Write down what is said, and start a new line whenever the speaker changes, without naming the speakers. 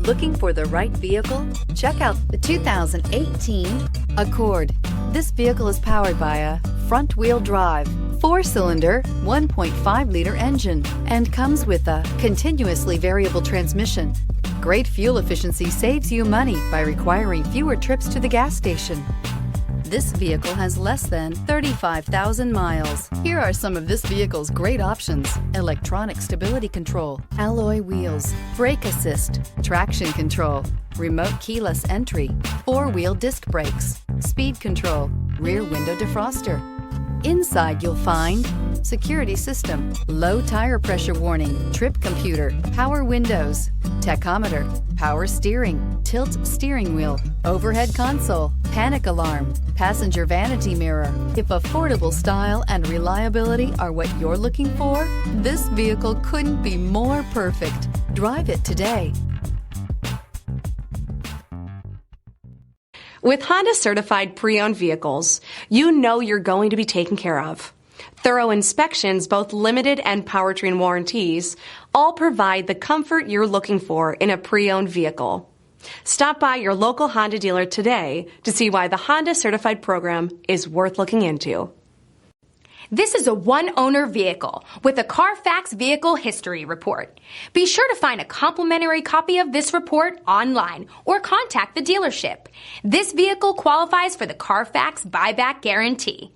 Looking for the right vehicle? Check out the 2018 Accord. This vehicle is powered by a front-wheel drive, 4-cylinder, 1.5-liter engine, and comes with a continuously variable transmission. Great fuel efficiency saves you money by requiring fewer trips to the gas station. This vehicle has less than 35,000 miles. Here are some of this vehicle's great options: electronic stability control, alloy wheels, brake assist, traction control, remote keyless entry, 4-wheel disc brakes, speed control, rear window defroster. Inside you'll find security system, low tire pressure warning, trip computer, power windows, tachometer, power steering, tilt steering wheel, overhead console, panic alarm, passenger vanity mirror. If affordable style and reliability are what you're looking for, this vehicle couldn't be more perfect. Drive it today.
With Honda certified pre-owned vehicles, you know you're going to be taken care of. Thorough inspections, both limited and powertrain warranties, all provide the comfort you're looking for in a pre-owned vehicle. Stop by your local Honda dealer today to see why the Honda certified program is worth looking into.
This is a one-owner vehicle with a Carfax Vehicle History Report. Be sure to find a complimentary copy of this report online or contact the dealership. This vehicle qualifies for the Carfax Buyback Guarantee.